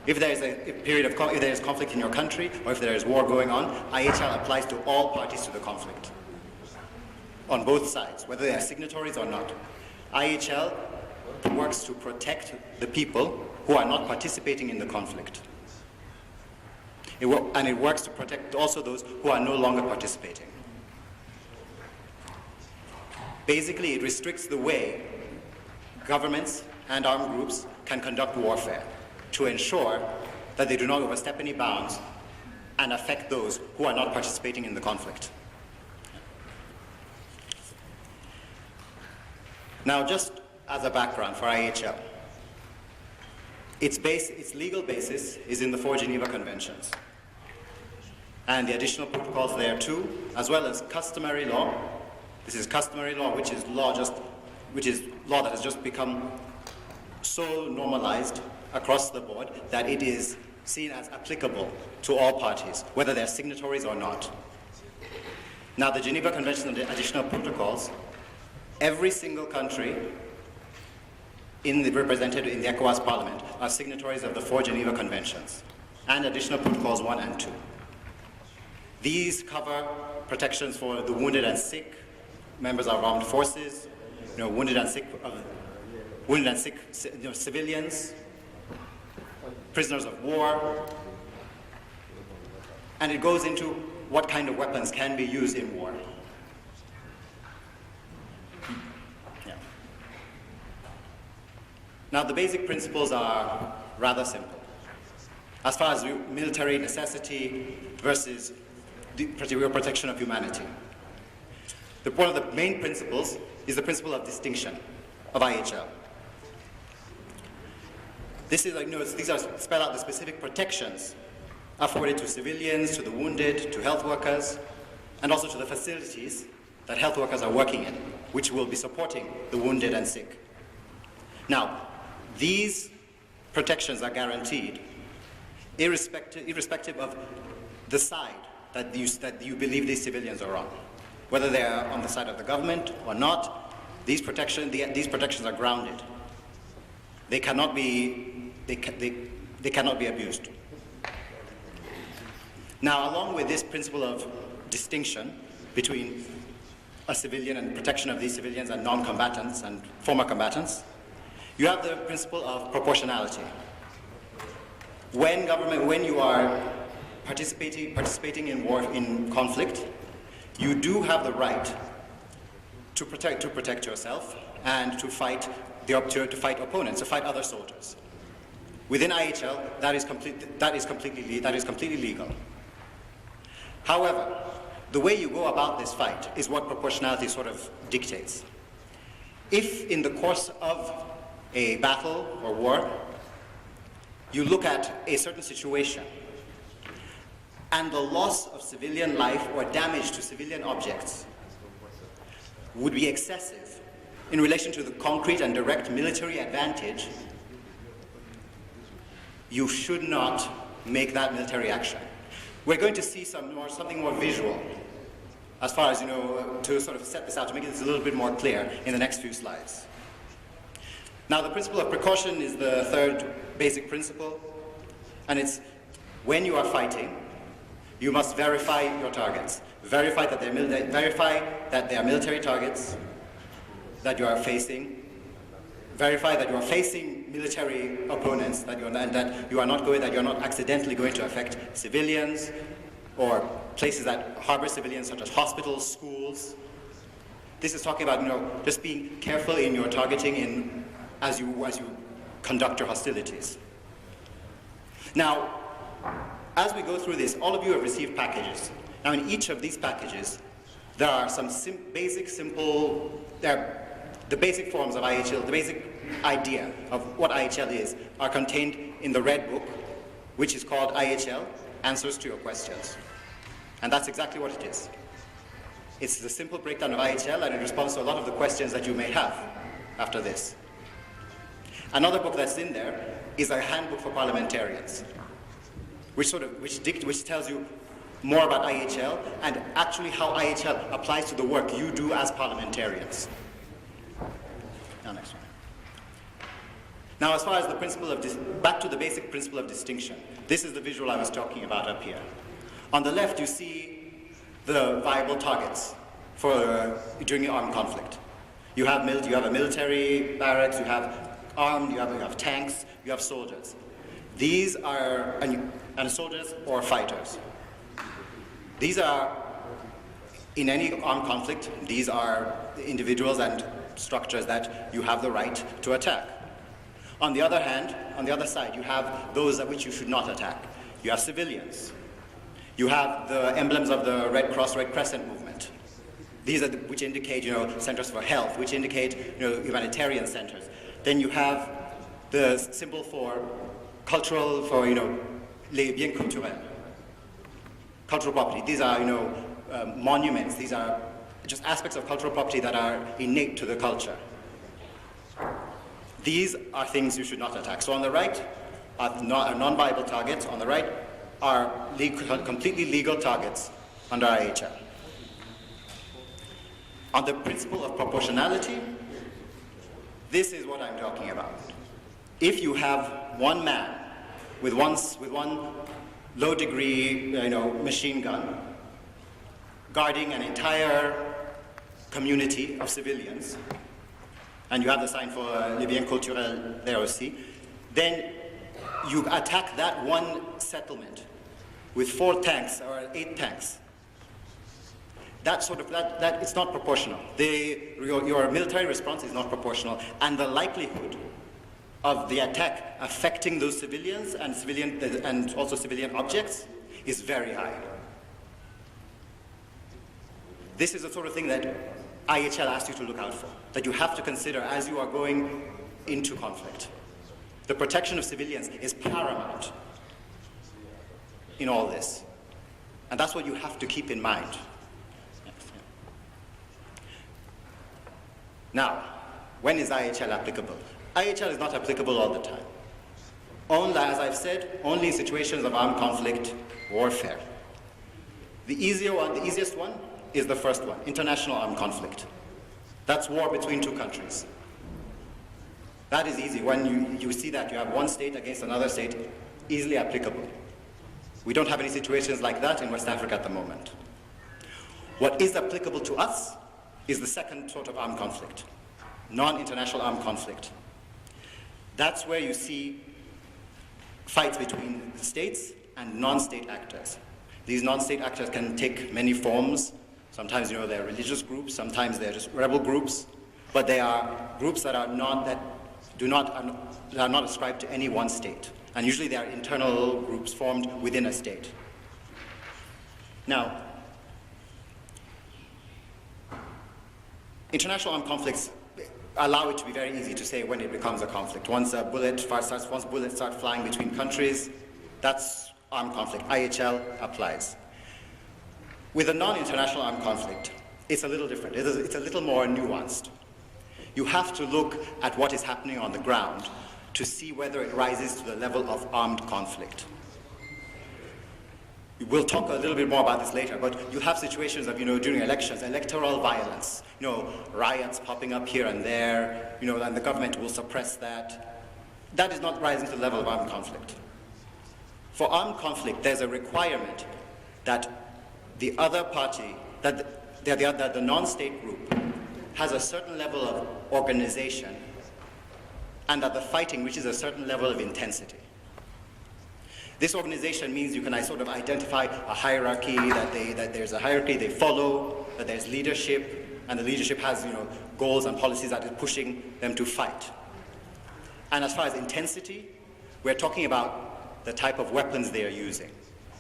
If there is if there is conflict in your country, or if there is war going on, IHL applies to all parties to the conflict, on both sides, whether they are signatories or not. IHL works to protect the people who are not participating in the conflict. And it works to protect also those who are no longer participating. Basically, it restricts the way governments and armed groups can conduct warfare to ensure that they do not overstep any bounds and affect those who are not participating in the conflict. Now, just as a background for IHL, its legal basis is in the 4 Geneva Conventions and the additional protocols there too, as well as customary law. This is customary law, which is law that has just become so normalized across the board that it is seen as applicable to all parties, whether they're signatories or not. Now, the Geneva Convention and the additional protocols, every single country represented in the ECOWAS Parliament are signatories of the 4 Geneva Conventions and additional protocols 1 and 2. These cover protections for the wounded and sick, members of armed forces, wounded and sick civilians, prisoners of war, and it goes into what kind of weapons can be used in war. Yeah. Now, the basic principles are rather simple. As far as military necessity versus the protection of humanity. One of the main principles is the principle of distinction of IHL. This is these are spell out the specific protections afforded to civilians, to the wounded, to health workers, and also to the facilities that health workers are working in, which will be supporting the wounded and sick. Now, these protections are guaranteed irrespective of the side that you believe these civilians are on. Whether they are on the side of the government or not, these protections are grounded. They cannot be abused. Now, along with this principle of distinction between a civilian and protection of these civilians and non-combatants and former combatants, you have the principle of proportionality. When you are participating in war, in conflict, you do have the right to protect yourself and to fight opponents, to fight other soldiers. Within IHL, that is completely legal. However, the way you go about this fight is what proportionality sort of dictates. If in the course of a battle or war, you look at a certain situation and the loss of civilian life or damage to civilian objects would be excessive in relation to the concrete and direct military advantage, you should not make that military action. We're going to see something more visual as far as, to sort of set this out, to make this a little bit more clear in the next few slides. Now, the principle of precaution is the third basic principle, and it's when you are fighting, you must verify your targets. Verify that they are military targets that you are facing. Verify that you are facing military opponents, that you are not accidentally going to affect civilians or places that harbor civilians, such as hospitals, schools. This is talking about just being careful in your targeting as you conduct your hostilities. Now, as we go through this, all of you have received packages. Now, in each of these packages, there are some the basic forms of IHL, the basic idea of what IHL is, are contained in the red book, which is called IHL, Answers to Your Questions. And that's exactly what it is. It's the simple breakdown of IHL, and it responds to a lot of the questions that you may have after this. Another book that's in there is a handbook for parliamentarians, which tells you more about IHL and actually how IHL applies to the work you do as parliamentarians. Now, next one. Now, as far as the principle of, back to the basic principle of distinction, this is the visual I was talking about up here. On the left, you see the viable targets for during the armed conflict. You have a military barracks, you have armed, you have tanks, you have soldiers. These are, and soldiers or fighters. These are, in any armed conflict, these are individuals and structures that you have the right to attack. On the other hand, on the other side, you have those at which you should not attack. You have civilians. You have the emblems of the Red Cross, Red Crescent movement. These are which indicate, centers for health, which indicate, humanitarian centers. Then you have the symbol for cultural, les biens culturels, cultural property. These are, monuments. These are just aspects of cultural property that are innate to the culture. These are things you should not attack. So on the right are non-viable targets. On the right are completely legal targets under IHL. On the principle of proportionality, this is what I'm talking about. If you have one man with one low-degree, machine gun guarding an entire community of civilians, and you have the sign for les biens culturels there aussi, then you attack that one settlement with 4 tanks or 8 tanks. That it's not proportional. Your military response is not proportional, and the likelihood of the attack affecting those civilians and also civilian objects is very high. This is the sort of thing that IHL asks you to look out for, that you have to consider as you are going into conflict. The protection of civilians is paramount in all this, and that's what you have to keep in mind. Now, when is IHL applicable? IHL is not applicable all the time. Only, as I've said, only in situations of armed conflict, warfare. The easiest one is the first one, international armed conflict. That's war between 2 countries. That is easy. When you see that you have one state against another state, easily applicable. We don't have any situations like that in West Africa at the moment. What is applicable to us is the second sort of armed conflict, non-international armed conflict. That's where you see fights between states and non-state actors. These non-state actors can take many forms. Sometimes, they're religious groups, sometimes they're just rebel groups, but they are groups that are not ascribed to any one state. And usually they are internal groups formed within a state. Now, international armed conflicts allow it to be very easy to say when it becomes a conflict. Once bullets start flying between countries, that's armed conflict. IHL applies. With a non-international armed conflict, it's a little different. It's a little more nuanced. You have to look at what is happening on the ground to see whether it rises to the level of armed conflict. We'll talk a little bit more about this later, but you have situations of, during elections, electoral violence, riots popping up here and there, and the government will suppress that. That is not rising to the level of armed conflict. For armed conflict, there's a requirement that the other party, that the non-state group has a certain level of organization, and that the fighting reaches a certain level of intensity. This organization means you can sort of identify a hierarchy, that there's a hierarchy they follow, that there's leadership, and the leadership has goals and policies that is pushing them to fight. And as far as intensity, we're talking about the type of weapons they are using.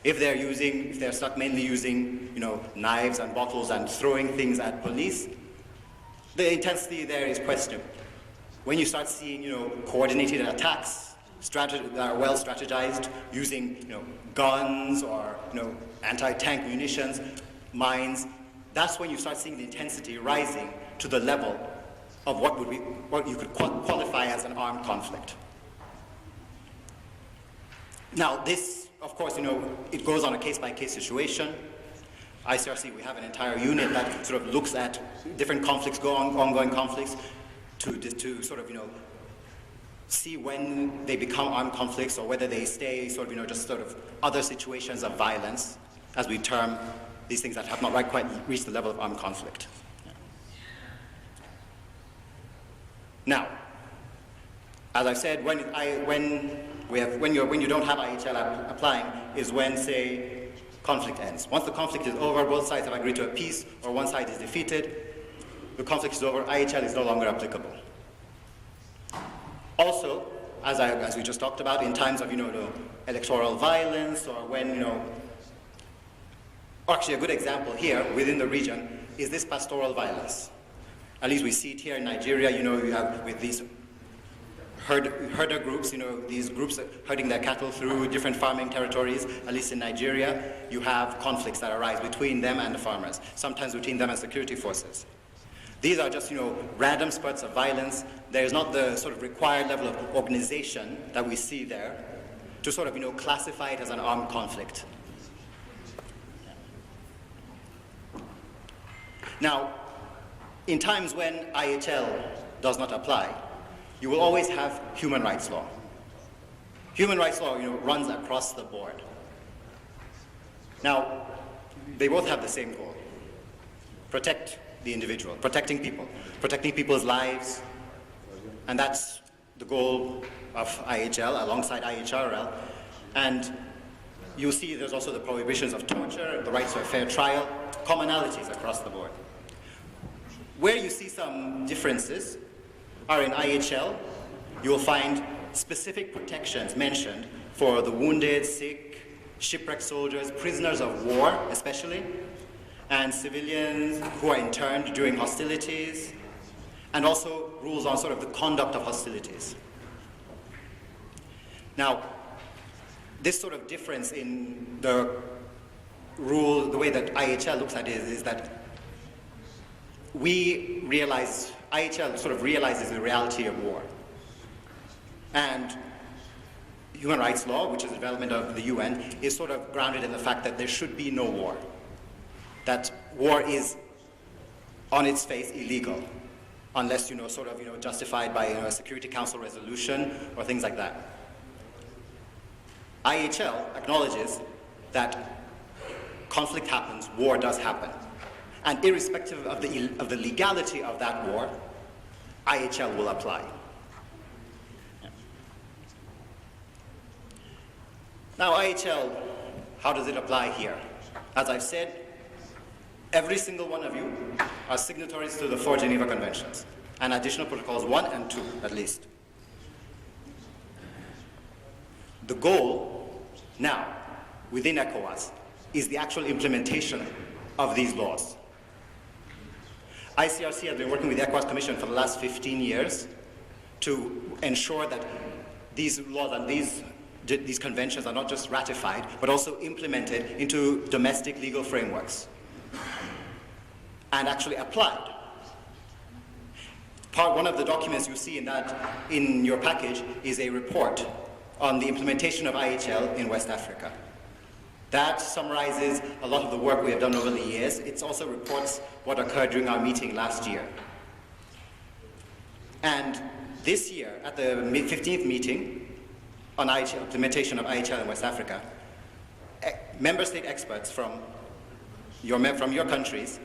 If they're stuck mainly using knives and bottles and throwing things at police, the intensity there is questionable. When you start seeing coordinated attacks, that are well strategized, using guns or anti-tank munitions, mines, that's when you start seeing the intensity rising to the level of what you could qualify as an armed conflict. Now this, of course, it goes on a case-by-case situation. ICRC, we have an entire unit that sort of looks at different conflicts, ongoing conflicts, to sort of see when they become armed conflicts or whether they stay sort of, just sort of other situations of violence, as we term these things that have not quite reached the level of armed conflict. Now, as I've said, when you don't have IHL applying is when, say, conflict ends. Once the conflict is over, both sides have agreed to a peace, or one side is defeated, the conflict is over, IHL is no longer applicable. Also, as we just talked about, in times of, the electoral violence, or when, actually a good example here within the region is this pastoral violence. At least we see it here in Nigeria, you have with these herder groups, these groups herding their cattle through different farming territories. At least in Nigeria, you have conflicts that arise between them and the farmers, sometimes between them and security forces. These are just, random spurts of violence. There is not the sort of required level of organization that we see there to sort of, classify it as an armed conflict. Now, in times when IHL does not apply, you will always have human rights law. Human rights law, runs across the board. Now, they both have the same goal: protect the individual, protecting people's lives, and that's the goal of IHL alongside IHRL. And you'll see there's also the prohibitions of torture, the rights to a fair trial, commonalities across the board. Where you see some differences are in IHL. You will find specific protections mentioned for the wounded, sick, shipwrecked soldiers, prisoners of war especially, and civilians who are interned during hostilities, and also rules on sort of the conduct of hostilities. Now, this sort of difference in the rule, the way that IHL looks at it is that we realize, IHL sort of realizes the reality of war. And human rights law, which is the development of the UN, is sort of grounded in the fact that there should be no war. That war is, on its face, illegal, unless, justified by a Security Council resolution or things like that. IHL acknowledges that conflict happens, war does happen. And irrespective of the legality of that war, IHL will apply. Now, IHL, how does it apply here? As I've said, every single one of you are signatories to the 4 Geneva Conventions, and additional protocols 1 and 2, at least. The goal now, within ECOWAS, is the actual implementation of these laws. ICRC has been working with the ECOWAS Commission for the last 15 years to ensure that these laws and these conventions are not just ratified, but also implemented into domestic legal frameworks and actually applied. One of the documents you see in your package is a report on the implementation of IHL in West Africa. That summarizes a lot of the work we have done over the years. It also reports what occurred during our meeting last year. And this year, at the 15th meeting on IHL, implementation of IHL in West Africa, member state experts from your countries,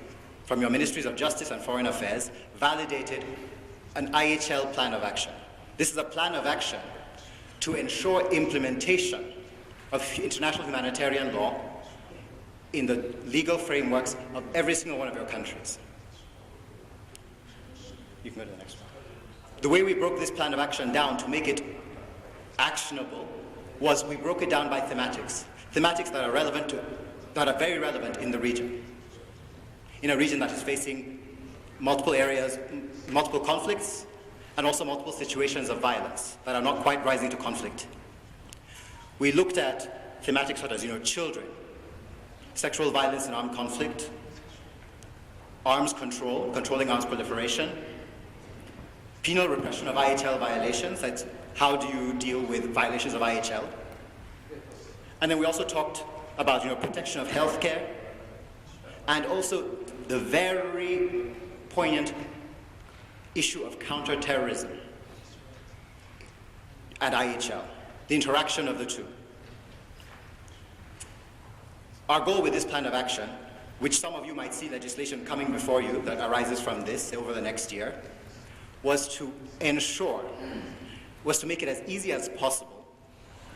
from your ministries of justice and foreign affairs, validated an IHL plan of action. This is a plan of action to ensure implementation of international humanitarian law in the legal frameworks of every single one of your countries. You can go to the next one. The way we broke this plan of action down to make it actionable was we broke it down by thematics that are very relevant in the region. In a region that is facing multiple areas, multiple conflicts, and also multiple situations of violence that are not quite rising to conflict. We looked at thematics such as, children, sexual violence and armed conflict, arms control, controlling arms proliferation, penal repression of IHL violations, that's how do you deal with violations of IHL. And then we also talked about, protection of healthcare, and also the very poignant issue of counterterrorism. and IHL, the interaction of the two. Our goal with this plan of action, which some of you might see legislation coming before you that arises from this over the next year, was to make it as easy as possible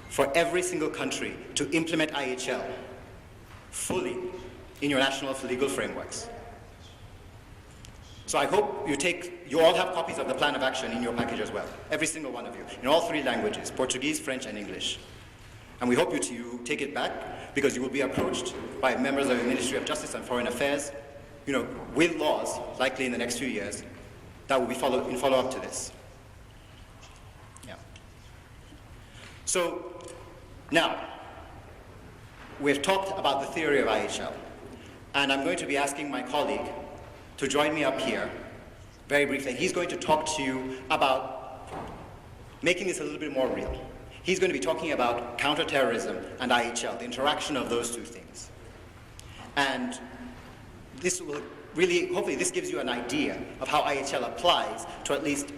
for every single country to implement IHL fully in your national legal frameworks. So I hope you all have copies of the plan of action in your package as well, every single one of you, in all 3 languages, Portuguese, French, and English. And we hope you take it back, because you will be approached by members of the Ministry of Justice and Foreign Affairs, with laws, likely in the next few years, that will be in follow-up to this. Yeah. So now, we've talked about the theory of IHL, and I'm going to be asking my colleague to join me up here very briefly. He's going to talk to you about making this a little bit more real. He's going to be talking about counterterrorism and IHL, the interaction of those two things. And this will really, hopefully this gives you an idea of how IHL applies to at least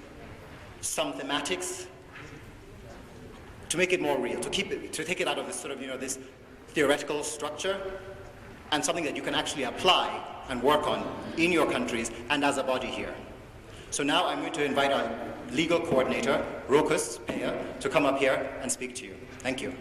some thematics, to make it more real, to take it out of this sort of, this theoretical structure, and something that you can actually apply and work on in your countries and as a body here. So now I'm going to invite our legal coordinator, Rokus Peya, to come up here and speak to you. Thank you.